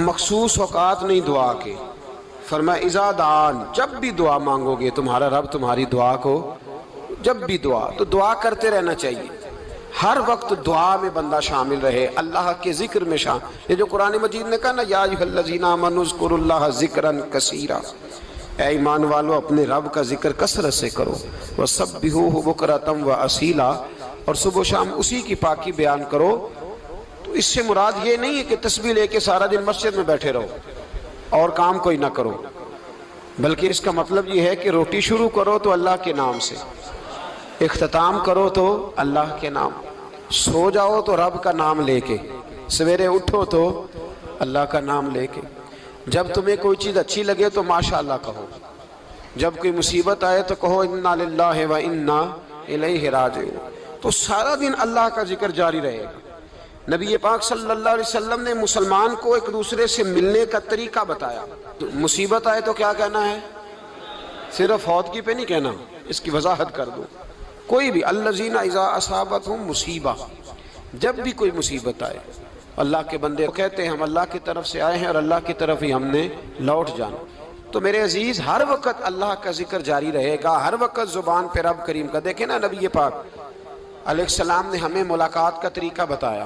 مخصوص اوقات نہیں دعا کے، فرمایا اذا دعان، جب بھی دعا مانگو گے تمہارا رب تمہاری دعا کو، جب بھی دعا، تو دعا کرتے رہنا چاہیے، ہر وقت دعا میں بندہ شامل رہے، اللہ کے ذکر میں شامل۔ یہ جو قرآن مجید نے کہا نا یا ایھا الذین آمنوا اذکروا اللہ ذکرا کثیرا، اے ایمان والو اپنے رب کا ذکر کثرت سے کرو، وسبحوہ بکرۃ واصیلا، اور صبح و شام اسی کی پاکی بیان کرو۔ تو اس سے مراد یہ نہیں ہے کہ تسبیح لے کے سارا دن مسجد میں بیٹھے رہو اور کام کوئی نہ کرو، بلکہ اس کا مطلب یہ ہے کہ روٹی شروع کرو تو اللہ کے نام سے، اختتام کرو تو اللہ کے نام، سو جاؤ تو رب کا نام لے کے، سویرے اٹھو تو اللہ کا نام لے کے، جب تمہیں کوئی چیز اچھی لگے تو ماشاءاللہ کہو، جب کوئی مصیبت آئے تو کہو انا للہ و انا الیہ راجعون۔ تو سارا دن اللہ کا ذکر جاری رہے گا۔ نبی پاک صلی اللہ علیہ وسلم نے مسلمان کو ایک دوسرے سے ملنے کا طریقہ بتایا۔ مصیبت آئے تو کیا کہنا ہے؟ صرف فوت کی پہ نہیں کہنا، اس کی وضاحت کر دو۔ کوئی بھی الذین اذا اصابتہم مصیبہ، جب بھی کوئی مصیبت آئے، اللہ کے بندے کہتے ہیں ہم اللہ کی طرف سے آئے ہیں اور اللہ کی طرف ہی ہم نے لوٹ جانا۔ تو میرے عزیز ہر وقت اللہ کا ذکر جاری رہے گا، ہر وقت زبان پہ رب کریم کا۔ دیکھیں نا نبی پاک علیہ السلام نے ہمیں ملاقات کا طریقہ بتایا۔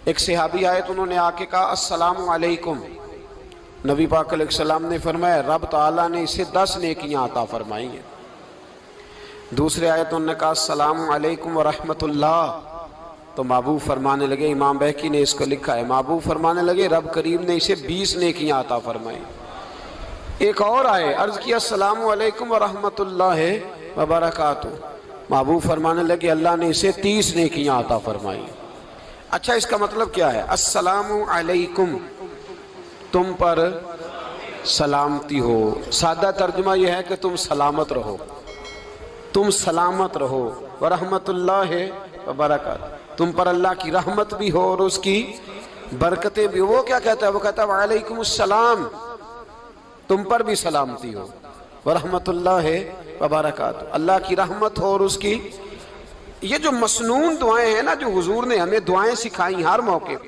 ایک صحابی آئے تو انہوں نے آ کے کہا السلام علیکم، نبی پاک علیہ السلام نے فرمایا رب تعالیٰ نے اسے 10 نیکیاں عطا فرمائی ہیں۔ دوسرے آئے تو انہوں نے کہا السلام علیکم ورحمۃ اللہ، تو محبوب فرمانے لگے، امام بہقی نے اس کو لکھا ہے، محبوب فرمانے لگے رب کریم نے اسے 20 نیکیاں عطا فرمائی۔ ایک اور آئے، عرض کیا السلام علیکم ورحمۃ اللہ وبرکاتہ، محبوب فرمانے لگے اللہ نے اسے 30 نیکیاں عطا فرمائی۔ اچھا اس کا مطلب کیا ہے؟ السلام علیکم، تم پر سلامتی ہو، سادہ ترجمہ یہ ہے کہ تم سلامت رہو، تم سلامت رہو، ورحمۃ اللہ وبرکاتہ، تم پر اللہ کی رحمت بھی ہو اور اس کی برکتیں بھی ہو۔ وہ کیا کہتا ہے؟ وہ کہتا ہے وعلیکم السلام، تم پر بھی سلامتی ہو، ورحمۃ اللہ وبرکاتہ، اللہ کی رحمت ہو اور اس کی۔ یہ جو مسنون دعائیں ہیں نا جو حضور نے ہمیں دعائیں سکھائیں ہر موقع پہ،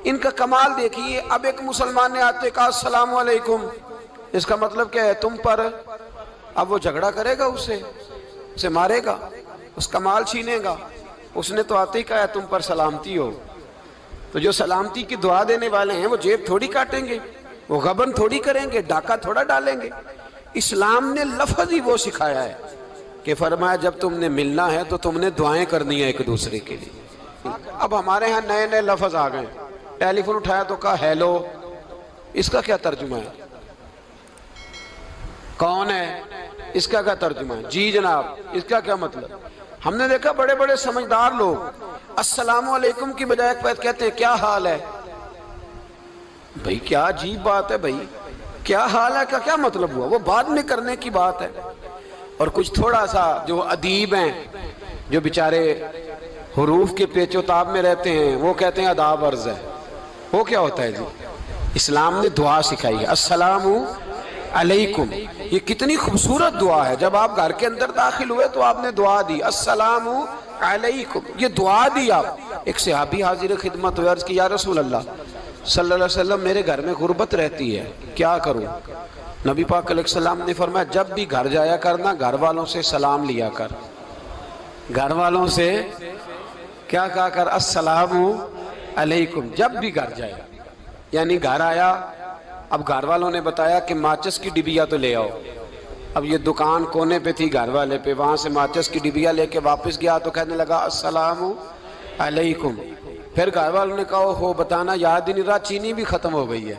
ان کا کمال دیکھیے۔ اب ایک مسلمان نے آتے کہا السلام علیکم، اس کا مطلب کیا ہے؟ تم پر۔ اب وہ جھگڑا کرے گا اسے مارے گا، اس کا مال چھینے گا؟ اس نے تو آتے ہی کہا ہے تم پر سلامتی ہو۔ تو جو سلامتی کی دعا دینے والے ہیں وہ جیب تھوڑی کاٹیں گے، وہ غبن تھوڑی کریں گے، ڈاکہ تھوڑا ڈالیں گے۔ اسلام نے لفظ ہی وہ سکھایا ہے کہ فرمایا جب تم نے ملنا ہے تو تم نے دعائیں کرنی ہے ایک دوسرے کے لیے۔ اب ہمارے ہاں نئے نئے لفظ آ گئے، ٹیلی فون اٹھایا تو کہا ہیلو، اس کا کیا ترجمہ ہے؟ کون ہے، اس کا کیا ترجمہ ہے؟ جی جناب، اس کا کیا مطلب؟ ہم نے دیکھا بڑے بڑے سمجھدار لوگ السلام علیکم کی بجائے کہتے ہیں کیا حال ہے۔ بھئی کیا عجیب بات ہے، بھئی کیا حال ہے کا کیا مطلب ہوا؟ وہ بعد میں کرنے کی بات ہے۔ اور کچھ تھوڑا سا جو ادیب ہیں، جو بیچارے حروف کے پیچ و تاب میں رہتے ہیں، وہ کہتے ہیں آداب عرض ہے۔ وہ کیا ہوتا ہے جی؟ اسلام نے دعا سکھائی ہے السلام علیکم، یہ کتنی خوبصورت دعا ہے۔ جب آپ گھر کے اندر داخل ہوئے تو آپ نے دعا دی السلام علیکم، یہ دعا دی آپ۔ ایک صحابی حاضر خدمت ہوئے، عرض کی یا رسول اللہ صلی اللہ علیہ وسلم میرے گھر میں غربت رہتی ہے، کیا کروں؟ نبی پاک علیہ السلام نے فرمایا جب بھی گھر جایا کرنا گھر والوں سے سلام لیا کر، گھر والوں سے کیا کہا کر؟ السلام علیکم، جب بھی گھر جائے۔ یعنی گھر آیا، اب گھر والوں نے بتایا کہ ماچس کی ڈبیا تو لے آؤ۔ اب یہ دکان کونے پہ تھی گھر والے پہ، وہاں سے ماچس کی ڈبیا لے کے واپس گیا تو کہنے لگا السلام علیکم۔ پھر گھر والوں نے کہا ہو بتانا یاد ہی نہیں رہا، چینی بھی ختم ہو گئی ہے۔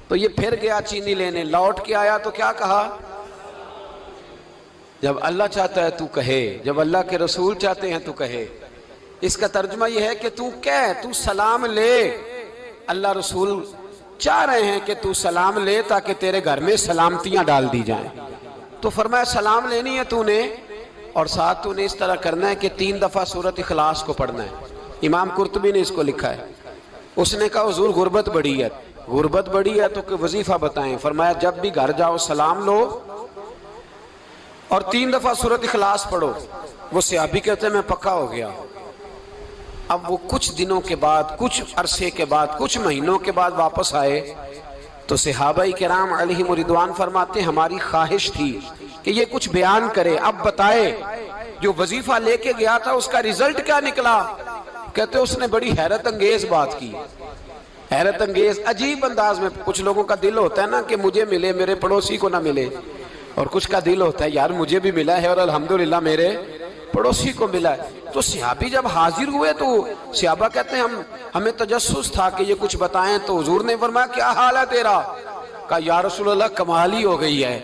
تو یہ پھر گیا چینی لینے، لوٹ کے آیا تو کیا کہا؟ جب اللہ چاہتا ہے تو کہے، جب اللہ کے رسول چاہتے ہیں تو کہے۔ اس کا ترجمہ یہ ہے کہ تو کہہ، تو سلام لے۔ اللہ رسول چاہ رہے ہیں کہ تو سلام لے تاکہ تیرے گھر میں سلامتیاں ڈال دی جائیں۔ تو فرمایا سلام لینی ہے تو نے، اور ساتھ تو نے اس طرح کرنا ہے کہ 3 دفعہ سورۃ اخلاص کو پڑھنا ہے۔ امام قرطبی نے اس کو لکھا ہے۔ اس نے کہا حضور غربت بڑی ہے، غربت بڑی ہے تو کہ وظیفہ بتائیں۔ فرمایا جب بھی گھر جاؤ سلام لو اور 3 دفعہ سورۃ اخلاص پڑھو۔ وہ صحابی کہتے ہیں میں پکا ہو گیا۔ اب وہ کچھ دنوں کے بعد، کچھ عرصے کے بعد، کچھ مہینوں کے بعد واپس آئے تو صحابہ کرام علیہم رضوان فرماتے ہیں ہماری خواہش تھی کہ یہ کچھ بیان کرے، اب بتائے جو وظیفہ لے کے گیا تھا اس کا رزلٹ کیا نکلا؟ کہتے اس نے بڑی حیرت انگیز بات کی، حیرت انگیز عجیب انداز میں۔ کچھ لوگوں کا دل ہوتا ہے نا کہ مجھے ملے میرے پڑوسی کو نہ ملے، اور کچھ کا دل ہوتا ہے یار مجھے بھی ملا ہے اور الحمدللہ میرے پڑوسی کو ملا ہے۔ تو صحابی جب حاضر ہوئے تو صحابہ کہتے ہیں ہمیں تجسس تھا کہ یہ کچھ بتائیں، تو حضور نے فرمایا کیا حال ہے تیرا؟ کہا یا رسول اللہ کمال ہی ہو گئی ہے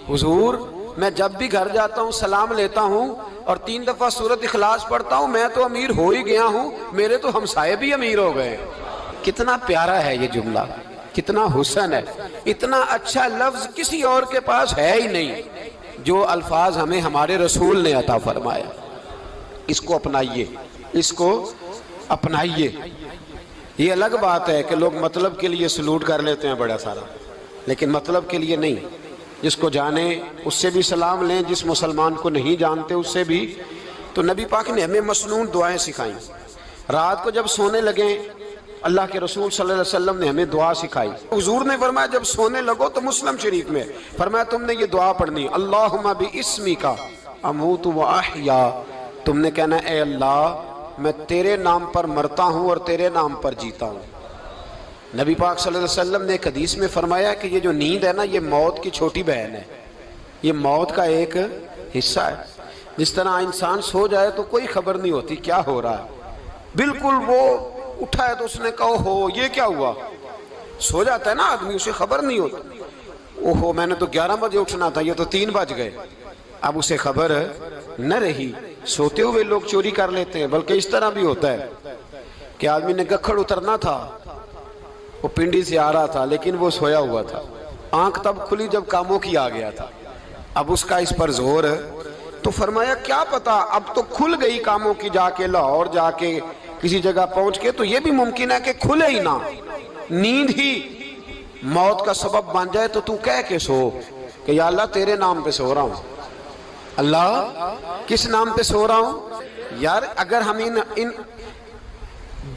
حضور، میں جب بھی گھر جاتا ہوں سلام لیتا ہوں اور 3 دفعہ سورۃ اخلاص پڑھتا ہوں، میں تو امیر ہو ہی گیا ہوں، میرے تو ہمسائے بھی امیر ہو گئے۔ کتنا پیارا ہے یہ جملہ، کتنا حسن ہے، اتنا اچھا لفظ کسی اور کے پاس ہے ہی نہیں جو الفاظ ہمیں ہمارے رسول نے عطا فرمایا۔ اس کو اپنائیے، اس کو اپنائیے۔ یہ الگ بات ہے کہ لوگ مطلب کے لیے سلوٹ کر لیتے ہیں بڑا سارا، لیکن مطلب کے لیے نہیں۔ جس کو جانے اس سے بھی سلام لیں، جس مسلمان کو نہیں جانتے اس سے بھی۔ تو نبی پاک نے ہمیں مسنون دعائیں سکھائیں۔ رات کو جب سونے لگیں اللہ کے رسول صلی اللہ علیہ وسلم نے ہمیں دعا سکھائی۔ حضور نے فرمایا جب سونے لگو تو مسلم شریف میں فرمایا تم نے یہ دعا پڑھنی، اللہم باسمک اموت و احیا، تم نے کہنا اے اللہ میں تیرے نام پر مرتا ہوں اور تیرے نام پر جیتا ہوں۔ نبی پاک صلی اللہ علیہ وسلم نے ایک حدیث میں فرمایا کہ یہ جو نیند ہے نا یہ موت کی چھوٹی بہن ہے، یہ موت کا ایک حصہ ہے۔ جس طرح انسان سو جائے تو کوئی خبر نہیں ہوتی کیا ہو رہا ہے، بالکل وہ اٹھا ہے تو اس نے کہا ہو یہ کیا ہوا، سو جاتا ہے نا آدمی اسے خبر نہیں ہوتی، اوہو میں نے تو 11 بجے اٹھنا تھا یہ تو 3 بج گئے، اب اسے خبر نہ رہی۔ سوتے ہوئے لوگ چوری کر لیتے ہیں، بلکہ اس طرح بھی ہوتا ہے کہ آدمی نے گکھڑ اترنا تھا، وہ پنڈی سے آ رہا تھا لیکن وہ سویا ہوا تھا، آنکھ تب کھلی جب کاموں کی آ گیا تھا، اب اس کا اس پر زور، تو فرمایا کیا پتا اب تو کھل گئی کاموں کی، جا کے لاہور جا کے کسی جگہ پہنچ کے، تو یہ بھی ممکن ہے کہ کھلے ہی نہ، نیند ہی موت کا سبب بن جائے، تو کہہ کے سو کہ یا اللہ تیرے نام پہ سو رہا ہوں۔ اللہ کس نام پہ سو رہا ہوں؟ یار اگر ہم ان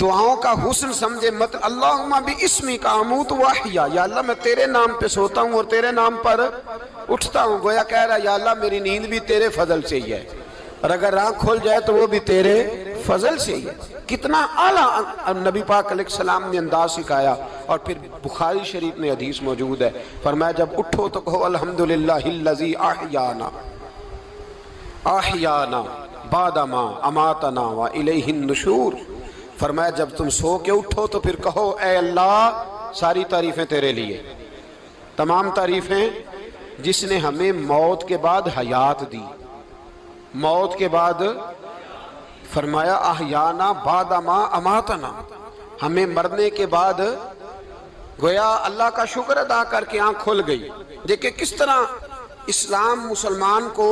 دعاؤں کا حسن سمجھے مت، اللہم باسمک اموت و احیا، یا اللہ میں تیرے نام پہ سوتا ہوں اور تیرے نام پر اٹھتا ہوں، گویا کہہ رہا یا اللہ میری نیند بھی تیرے فضل سے ہی ہے، اور اگر آنکھ کھل جائے تو وہ بھی تیرے فضل سے ہی ہے۔ کتنا اعلیٰ نبی پاک علیہ السلام نے انداز سکھایا، اور پھر بخاری شریف میں حدیث موجود ہے، فرمایا جب اٹھو تو کہو الحمدللہ الذی احیانا احیانا بعد ما اماتنا والیہ النشور۔ فرمایا جب تم سو کے اٹھو تو پھر کہو اے اللہ ساری تعریفیں تیرے لیے، تمام تعریفیں جس نے ہمیں موت کے بعد حیات دی، موت کے بعد فرمایا احیانا بعد ما اماتنا، ہمیں مرنے کے بعد گویا اللہ کا شکر ادا کر کے آنکھ کھل گئی۔ دیکھیں کس طرح اسلام مسلمان کو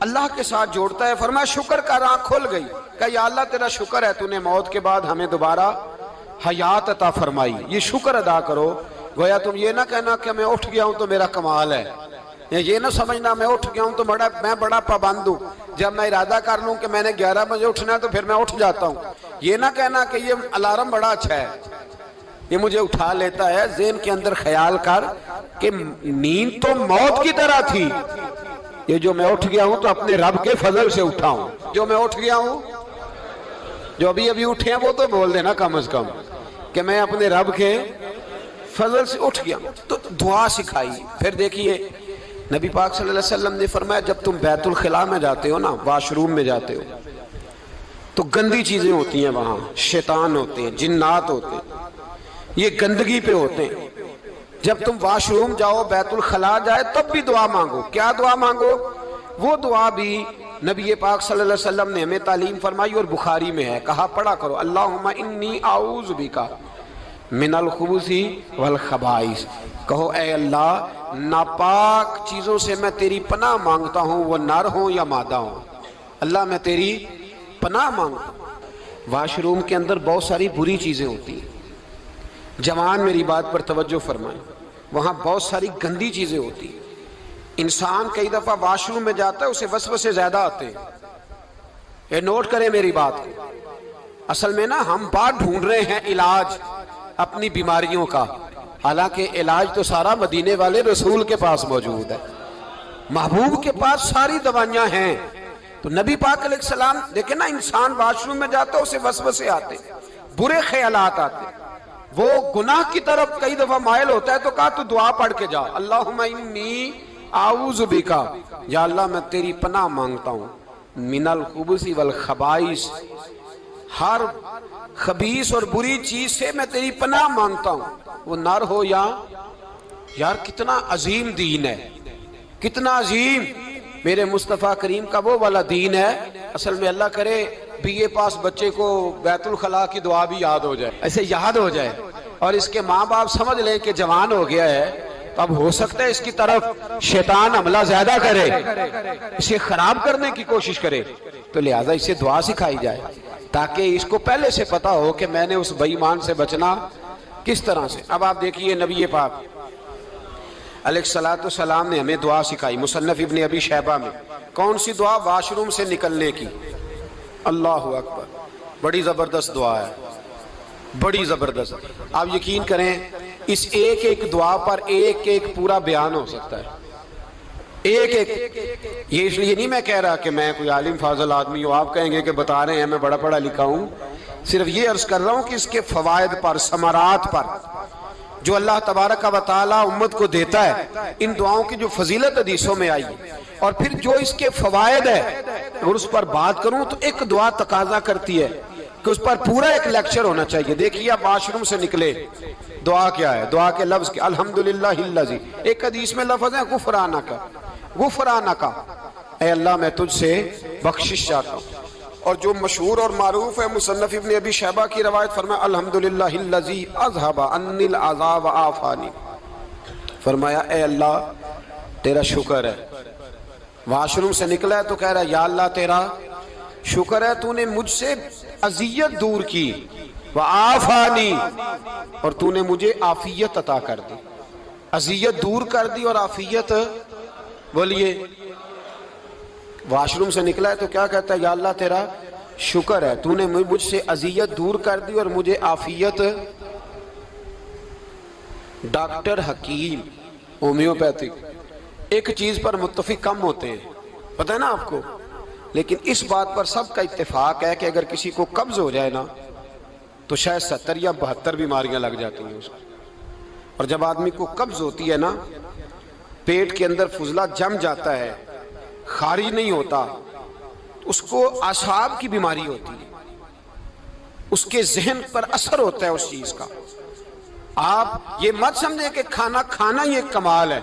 اللہ کے ساتھ جوڑتا ہے۔ فرمایا شکر کر، آنکھ کھل گئی، کہ یا اللہ تیرا شکر ہے تو نے موت کے بعد ہمیں دوبارہ حیات عطا فرمائی، یہ شکر ادا کرو۔ گویا تم یہ نہ کہنا کہ میں اٹھ گیا ہوں تو میرا کمال ہے، یہ نہ سمجھنا میں اٹھ گیا ہوں تو میں بڑا پابند ہوں، جب میں ارادہ کر لوں کہ میں نے 11 بجے اٹھنا ہے تو پھر میں اٹھ جاتا ہوں، یہ نہ کہنا کہ یہ الارم بڑا اچھا ہے یہ مجھے اٹھا لیتا ہے۔ ذہن کے اندر خیال کر کہ نیند تو موت کی طرح تھی، یہ جو میں اٹھ گیا ہوں تو اپنے رب کے فضل سے اٹھا ہوں، جو میں اٹھ گیا ہوں، جو ابھی اٹھے ہیں وہ تو بول دینا کم از کم کہ میں اپنے رب کے فضل سے اٹھ گیا۔ تو دعا سکھائی۔ پھر دیکھیے نبی پاک صلی اللہ علیہ وسلم نے فرمایا جب تم بیت الخلاء میں جاتے ہو نا، واش روم میں جاتے ہو، تو گندی چیزیں ہوتی ہیں وہاں، شیطان ہوتے ہیں، جنات ہوتے ہیں، یہ گندگی پہ ہوتے ہیں۔ جب تم واش روم جاؤ، بیت الخلاء جائے، تب بھی دعا مانگو۔ کیا دعا مانگو؟ وہ دعا بھی نبی پاک صلی اللہ علیہ وسلم نے ہمیں تعلیم فرمائی اور بخاری میں ہے، کہا پڑھا کرو اللہم انی اعوذ بک من الخبث والخبائث، کہو اے اللہ ناپاک چیزوں سے میں تیری پناہ مانگتا ہوں، وہ نر ہوں یا مادہ ہوں، اللہ میں تیری پناہ مانگتا ہوں۔ واش روم کے اندر بہت ساری بری چیزیں ہوتی ہیں، جوان میری بات پر توجہ فرمائیں، وہاں بہت ساری گندی چیزیں ہوتی ہیں۔ انسان کئی دفعہ واش روم میں جاتا ہے، اسے وسوسے زیادہ آتے ہیں، یہ نوٹ کریں میری بات کو۔ اصل میں نا ہم بات ڈھونڈ رہے ہیں علاج اپنی بیماریوں کا، حالانکہ علاج تو سارا مدینے والے رسول کے پاس موجود ہے، محبوب کے پاس ساری دوائیاں ہیں۔ تو نبی پاک علیہ السلام دیکھیں نا، انسان واش روم میں جاتا ہے اسے وسوسے آتے، برے خیالات آتے، وہ گناہ کی طرف کئی دفعہ مائل ہوتا ہے، تو کہا تو دعا پڑھ کے جا، اللہم انی اعوذ بکا، یا اللہ میں تیری پناہ مانگتا ہوں، من الخبث والخبائث، ہر خبیث اور بری چیز سے میں تیری پناہ مانگتا ہوں، وہ نر ہو یا یار کتنا عظیم دین ہے، کتنا عظیم میرے مصطفیٰ کریم کا وہ والا دین ہے۔ اصل میں اللہ کرے بی اے پاس بچے کو بیت الخلاء کی دعا بھی یاد ہو جائے، ایسے یاد ہو جائے، اور اس کے ماں باپ سمجھ لیں کہ جوان ہو گیا ہے، تو اب ہو سکتا ہے اس کی طرف شیطان حملہ زیادہ کرے، اسے خراب کرنے کی کوشش کرے، تو لہٰذا اسے دعا سکھائی جائے تاکہ اس کو پہلے سے پتا ہو کہ میں نے اس بے ایمان سے بچنا کس طرح سے۔ اب آپ دیکھیے نبی پاک علیہ السلام نے ہمیں دعا سکھائی، مصنف ابن ابی شیبہ میں، کون سی دعا؟ واش روم سے نکلنے کی۔ اللہ اکبر، بڑی زبردست دعا ہے، بڑی زبردست۔ آپ یقین کریں اس ایک ایک دعا پر ایک ایک پورا بیان ہو سکتا ہے، ایک ایک۔ یہ اس لیے نہیں میں کہہ رہا کہ میں کوئی عالم فاضل آدمی ہوں، آپ کہیں گے کہ بتا رہے ہیں میں بڑا پڑھا لکھا ہوں، صرف یہ عرض کر رہا ہوں کہ اس کے فوائد پر، ثمرات پر جو اللہ تبارک و تعالیٰ امت کو دیتا ہے، ان دعاؤں کی جو فضیلت حدیثوں میں آئی، اور پھر جو اس کے فوائد ہے، اگر اس پر بات کروں تو ایک دعا تقاضا کرتی ہے کہ اس پر پورا ایک لیکچر ہونا چاہیے۔ دیکھیے آپ واش روم سے نکلے، دعا کیا ہے؟ دعا کے لفظ کے الحمدللہ الذی، ایک حدیث میں لفظ ہے غفرانک، غفرانک، اے اللہ میں تجھ سے بخشش چاہتا ہوں۔ اور جو مشہور اور معروف ہے مصنف ابن ابی شیبہ کی روایت، فرمایا الحمدللہ الذی اذھب عنی العذاب وعافانی، فرمایا اے اللہ تیرا شکر ہے، واش روم سے نکلا ہے تو کہہ رہا ہے یا اللہ تیرا شکر ہے تو نے مجھ سے اذیت دور کی، وعافانی، اور تو نے مجھے عافیت عطا کر دی، اذیت دور کر دی اور عافیت۔ بولیے واش روم سے نکلا ہے تو کیا کہتا ہے؟ یا اللہ تیرا شکر ہے تو نے مجھ سے اذیت دور کر دی اور مجھے عافیت۔ ڈاکٹر حکیم ہومیوپیتھک ایک چیز پر متفق کم ہوتے ہیں، پتہ ہے نا آپ کو، لیکن اس بات پر سب کا اتفاق ہے کہ اگر کسی کو قبض ہو جائے نا تو شاید 70 یا 72 بیماریاں لگ جاتی ہیں اس کو۔ اور جب آدمی کو قبض ہوتی ہے نا، پیٹ کے اندر فضلہ جم جاتا ہے، خارج نہیں ہوتا، اس کو اعصاب کی بیماری ہوتی ہے، اس کے ذہن پر اثر ہوتا ہے اس چیز کا۔ آپ یہ مت سمجھیں کہ کھانا کھانا یہ کمال ہے،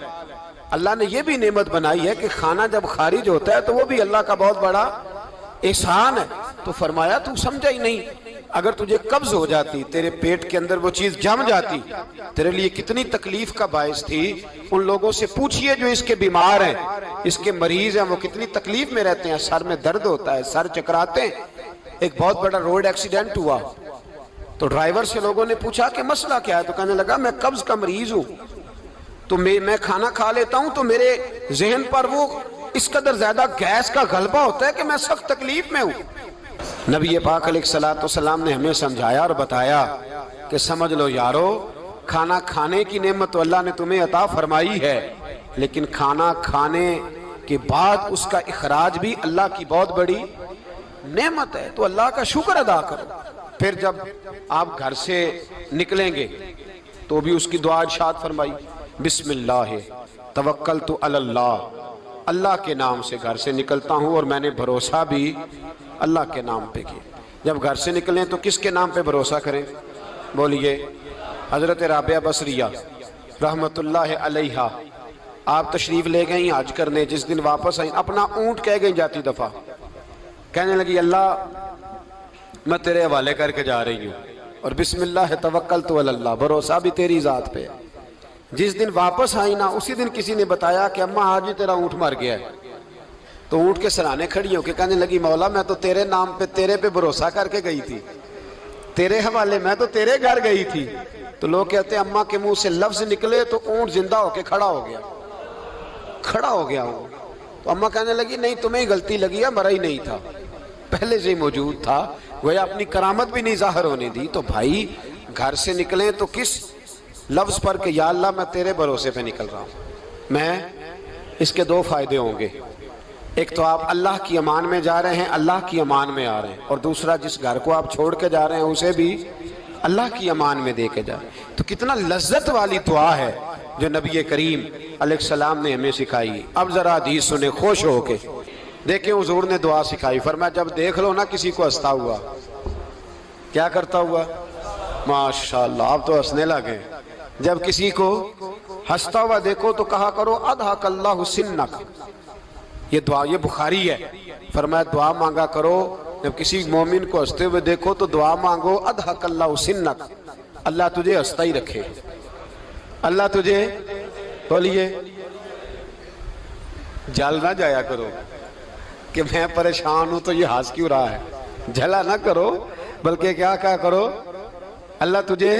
اللہ نے یہ بھی نعمت بنائی ہے کہ کھانا جب خارج ہوتا ہے تو وہ بھی اللہ کا بہت بڑا احسان ہے۔ تو فرمایا تو سمجھا ہی نہیں، اگر تجھے قبض ہو جاتی، تیرے پیٹ کے اندر وہ چیز جم جاتی، تیرے لیے کتنی تکلیف کا باعث تھی۔ ان لوگوں سے پوچھئے جو اس کے بیمار ہیں، اس کے مریض ہیں، وہ کتنی تکلیف میں رہتے ہیں، سر میں درد ہوتا ہے، سر چکراتے ہیں۔ ایک بہت بڑا روڈ ایکسیڈنٹ ہوا تو ڈرائیور سے لوگوں نے پوچھا کہ مسئلہ کیا ہے، تو کہنے لگا میں قبض کا مریض ہوں، تو میں کھانا کھا لیتا ہوں تو میرے ذہن پر وہ اس قدر زیادہ گیس کا غلبہ ہوتا ہے کہ میں سخت تکلیف میں ہوں۔ نبی پاک علیہ السلام نے ہمیں سمجھایا اور بتایا کہ سمجھ لو یارو، کھانا کھانے کی نعمت تو اللہ نے تمہیں عطا فرمائی ہے، لیکن کھانا کھانے کے بعد اس کا اخراج بھی اللہ کی بہت بڑی نعمت ہے، تو اللہ کا شکر ادا کرو۔ پھر جب آپ گھر سے نکلیں گے تو بھی اس کی دعا ارشاد فرمائی، بسم اللہ توکلت علی اللہ، اللہ کے نام سے گھر سے نکلتا ہوں اور میں نے بھروسہ بھی اللہ کے نام پہ کیا۔ جب گھر سے نکلیں تو کس کے نام پہ بھروسہ کریں؟ بولیے حضرت رابعہ بصریہ رحمت اللہ علیہا، آپ تشریف لے گئیں حج کرنے، جس دن واپس آئیں اپنا اونٹ کہہ گئیں جاتی دفعہ، کہنے لگی اللہ میں تیرے حوالے کر کے جا رہی ہوں، اور بسم اللہ توکلت علی اللہ، بھروسہ بھی تیری ذات پہ ہے۔ جس دن واپس آئی نا، اسی دن کسی نے بتایا کہ اماں آج ہی تیرا اونٹ مر گیا ہے، تو اونٹ کے سرانے کھڑی ہو کے کہنے لگی مولا میں تو تیرے نام پہ، تیرے پہ بھروسہ کر کے گئی تھی، تیرے حوالے، میں تو تیرے گھر گئی تھی۔ تو لوگ کہتے ہیں اماں کے منہ سے لفظ نکلے تو اونٹ زندہ ہو کے کھڑا ہو گیا، کھڑا ہو گیا ہوں۔ تو اماں کہنے لگی نہیں تمہیں غلطی لگی ہے، مرا ہی نہیں تھا، پہلے سے ہی موجود تھا، گویا اپنی کرامت بھی نہیں ظاہر ہونے دی. تو بھائی گھر سے نکلیں تو کس لفظ پر کہ یا اللہ میں تیرے بھروسے پہ نکل رہا ہوں. میں اس کے 2 فائدے ہوں گے. ایک تو آپ اللہ کی امان میں جا رہے ہیں, اللہ کی امان میں آ رہے ہیں, اور دوسرا جس گھر کو آپ چھوڑ کے جا رہے ہیں اسے بھی اللہ کی امان میں دے کے جا رہے ہیں. تو کتنا لذت والی دعا ہے جو نبی کریم علیہ السلام نے ہمیں سکھائی. اب ذرا حدیث سنیں خوش ہو کے. دیکھیں حضور نے دعا سکھائی, فرمایا جب دیکھ لو نا کسی کو ہنستا ہوا, کیا کرتا ہوا؟ ماشاءاللہ آپ تو ہنسنے لگے. جب کسی کو ہنستا ہوا دیکھو تو کہا کرو اضحک اللہ سنک. یہ دعا, یہ بخاری ہے. فرمایا دعا مانگا کرو جب کسی مومن کو ہنستے ہوئے دیکھو تو دعا مانگو اضحک اللہ سنک, اللہ تجھے ہنستا ہی رکھے, اللہ تجھے. بولیے جل نہ جایا کرو کہ میں پریشان ہوں تو یہ ہنس کیوں رہا ہے, جھلا نہ کرو, بلکہ کیا کہا کرو اللہ تجھے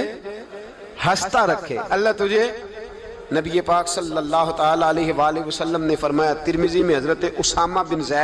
ہنستا رکھے, اللہ تجھے. نبی پاک صلی اللہ تعالی علیہ وآلہ وسلم نے فرمایا, ترمذی میں حضرت اسامہ بن زید